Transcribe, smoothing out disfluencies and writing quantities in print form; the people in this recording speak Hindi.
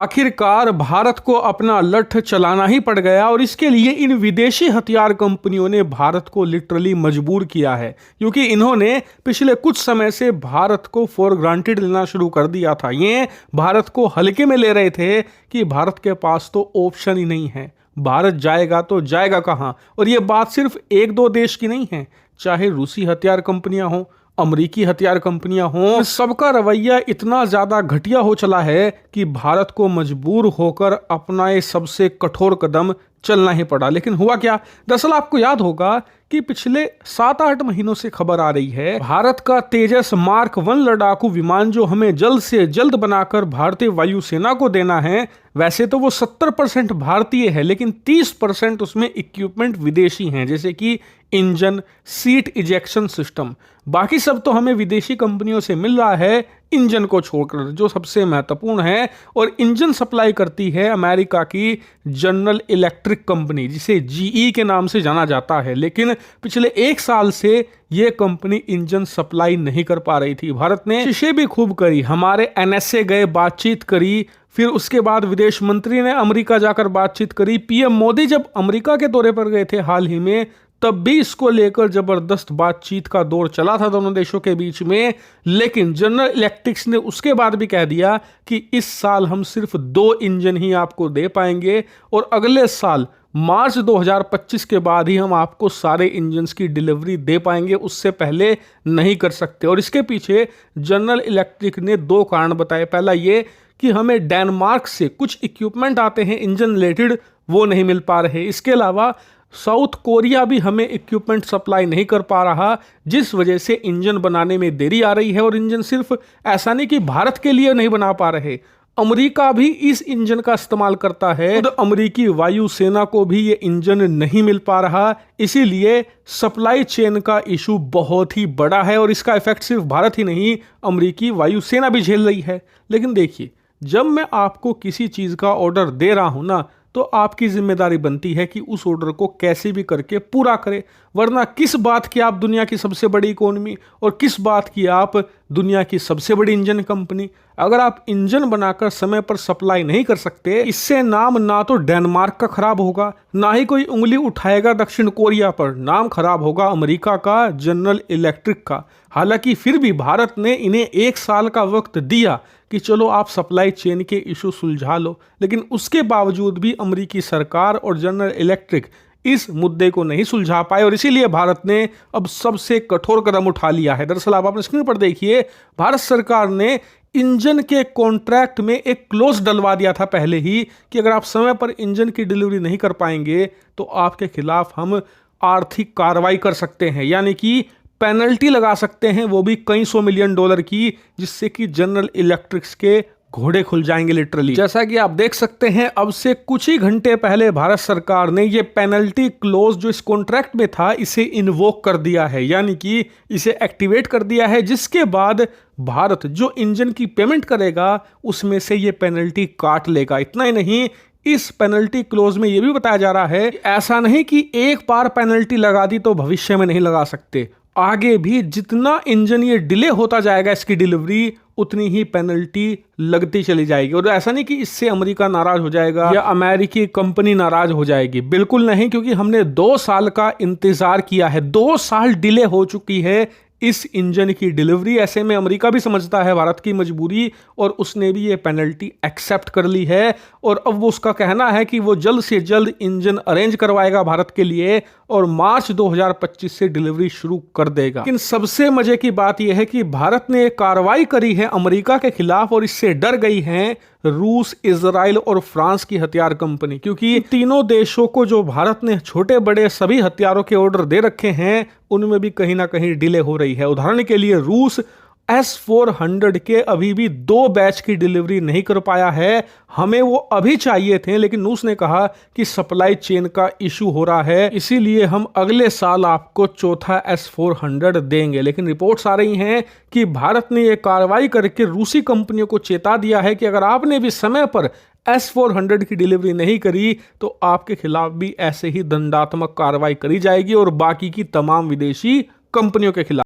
आखिरकार भारत को अपना लठ चलाना ही पड़ गया और इसके लिए इन विदेशी हथियार कंपनियों ने भारत को लिटरली मजबूर किया है, क्योंकि इन्होंने पिछले कुछ समय से भारत को फॉर ग्रांटेड लेना शुरू कर दिया था। ये भारत को हल्के में ले रहे थे कि भारत के पास तो ऑप्शन ही नहीं है, भारत जाएगा तो जाएगा कहाँ। और ये बात सिर्फ एक दो देश की नहीं है, चाहे रूसी हथियार कंपनियां हों, अमेरिकी हथियार कंपनियां हों, सबका रवैया इतना ज्यादा घटिया हो चला है कि भारत को मजबूर होकर अपना ये सबसे कठोर कदम चलना ही पड़ा। लेकिन हुआ क्या? दरअसल आपको याद होगा कि पिछले 7-8 महीनों से खबर आ रही है, भारत का तेजस मार्क 1 लड़ाकू विमान जो हमें जल्द से जल्द बनाकर भारतीय वायुसेना को देना है, वैसे तो वो 70% भारतीय है, लेकिन 30% उसमें इक्विपमेंट विदेशी हैं, जैसे कि इंजन, सीट इजेक्शन सिस्टम। बाकी सब तो हमें विदेशी कंपनियों से मिल रहा है, इंजन को छोड़कर, जो सबसे महत्वपूर्ण है। और इंजन सप्लाई करती है अमेरिका की जनरल इलेक्ट्रिक कंपनी, जिसे जीई के नाम से जाना जाता है। लेकिन पिछले 1 साल से ये कंपनी इंजन सप्लाई नहीं कर पा रही थी। भारत ने कोशिशें भी खूब करी, हमारे एनएसए गए, बातचीत करी, फिर उसके बाद विदेश मंत्री ने अमेरिका जाकर बातचीत करी। पीएम मोदी जब अमेरिका के दौरे पर गए थे हाल ही में, तब भी इसको लेकर जबरदस्त बातचीत का दौर चला था दोनों देशों के बीच में। लेकिन जनरल इलेक्ट्रिक्स ने उसके बाद भी कह दिया कि इस साल हम सिर्फ 2 इंजन ही आपको दे पाएंगे और अगले साल मार्च 2025 के बाद ही हम आपको सारे इंजन्स की डिलीवरी दे पाएंगे, उससे पहले नहीं कर सकते। और इसके पीछे जनरल इलेक्ट्रिक ने 2 कारण बताए। पहला ये कि हमें डेनमार्क से कुछ इक्विपमेंट आते हैं इंजन रिलेटेड, वो नहीं मिल पा रहे। इसके अलावा साउथ कोरिया भी हमें इक्विपमेंट सप्लाई नहीं कर पा रहा, जिस वजह से इंजन बनाने में देरी आ रही है। और इंजन सिर्फ ऐसा नहीं कि भारत के लिए नहीं बना पा रहे, अमेरिका भी इस इंजन का इस्तेमाल करता है। खुद अमेरिकी वायुसेना को भी ये इंजन नहीं मिल पा रहा, इसीलिए सप्लाई चेन का इशू बहुत ही बड़ा है। और इसका इफेक्ट सिर्फ भारत ही नहीं, अमेरिकी वायुसेना भी झेल रही है। लेकिन देखिए, जब मैं आपको किसी चीज का ऑर्डर दे रहा हूं ना, तो आपकी जिम्मेदारी बनती है कि उस ऑर्डर को कैसे भी करके पूरा करें। वरना किस बात की आप दुनिया की सबसे बड़ी इकोनॉमी और किस बात की आप दुनिया की सबसे बड़ी इंजन कंपनी, अगर आप इंजन बनाकर समय पर सप्लाई नहीं कर सकते, इससे नाम ना तो डेनमार्क का खराब होगा, ना ही कोई उंगली उठाएगा दक्षिण कोरिया पर, नाम खराब होगा अमेरिका का, जनरल इलेक्ट्रिक का। हालांकि फिर भी भारत ने इन्हें 1 साल का वक्त दिया कि चलो आप सप्लाई चेन के इशू सुलझा लो, लेकिन उसके बावजूद भी अमेरिकी सरकार और जनरल इलेक्ट्रिक इस मुद्दे को नहीं सुलझा पाए। और इसीलिए भारत ने अब सबसे कठोर कदम उठा लिया है। दरअसल आप अपने स्क्रीन पर देखिए, भारत सरकार ने इंजन के कॉन्ट्रैक्ट में एक क्लोज डलवा दिया था पहले ही कि अगर आप समय पर इंजन की डिलीवरी नहीं कर पाएंगे तो आपके खिलाफ हम आर्थिक कार्रवाई कर सकते हैं, यानी कि पेनल्टी लगा सकते हैं, वो भी कई $100 मिलियन की, जिससे कि जनरल इलेक्ट्रिक्स के घोड़े खुल जाएंगे लिटरली। जैसा कि आप देख सकते हैं, अब से कुछ ही घंटे पहले भारत सरकार ने ये पेनल्टी क्लोज जो इस कॉन्ट्रैक्ट में था, इसे इन्वोक कर दिया है, यानी कि इसे एक्टिवेट कर दिया है, जिसके बाद भारत जो इंजन की पेमेंट करेगा उसमें से ये पेनल्टी काट लेगा। इतना ही नहीं, इस पेनल्टी क्लोज में यह भी बताया जा रहा है, ऐसा नहीं कि एक बार पेनल्टी लगा दी तो भविष्य में नहीं लगा सकते, आगे भी जितना इंजन ये डिले होता जाएगा इसकी डिलीवरी, उतनी ही पेनल्टी लगती चली जाएगी। और ऐसा नहीं कि इससे अमेरिका नाराज हो जाएगा या अमेरिकी कंपनी नाराज हो जाएगी, बिल्कुल नहीं, क्योंकि हमने 2 साल का इंतजार किया है, 2 साल डिले हो चुकी है इस इंजन की डिलीवरी। ऐसे में अमेरिका भी समझता है भारत की मजबूरी और उसने भी ये पेनल्टी एक्सेप्ट कर ली है। और अब वो उसका कहना है कि वो जल्द से जल्द इंजन अरेंज करवाएगा भारत के लिए और मार्च 2025 से डिलीवरी शुरू कर देगा। लेकिन सबसे मजे की बात यह है कि भारत ने कार्रवाई करी है अमेरिका के खिलाफ और इससे डर गई है रूस, इजराइल और फ्रांस की हथियार कंपनी, क्योंकि तीनों देशों को जो भारत ने छोटे बड़े सभी हथियारों के ऑर्डर दे रखे हैं, उनमें भी कहीं ना कहीं डिले हो रही है। उदाहरण के लिए रूस S-400 के अभी भी 2 बैच की डिलीवरी नहीं कर पाया है, हमें वो अभी चाहिए थे, लेकिन रूस ने कहा कि सप्लाई चेन का इशू हो रहा है, इसीलिए हम अगले साल आपको चौथा S-400 देंगे। लेकिन रिपोर्ट्स आ रही हैं कि भारत ने ये कार्रवाई करके रूसी कंपनियों को चेता दिया है कि अगर आपने भी समय पर S-400 की डिलीवरी नहीं करी तो आपके खिलाफ भी ऐसे ही दंडात्मक कार्रवाई करी जाएगी और बाकी की तमाम विदेशी कंपनियों के खिलाफ।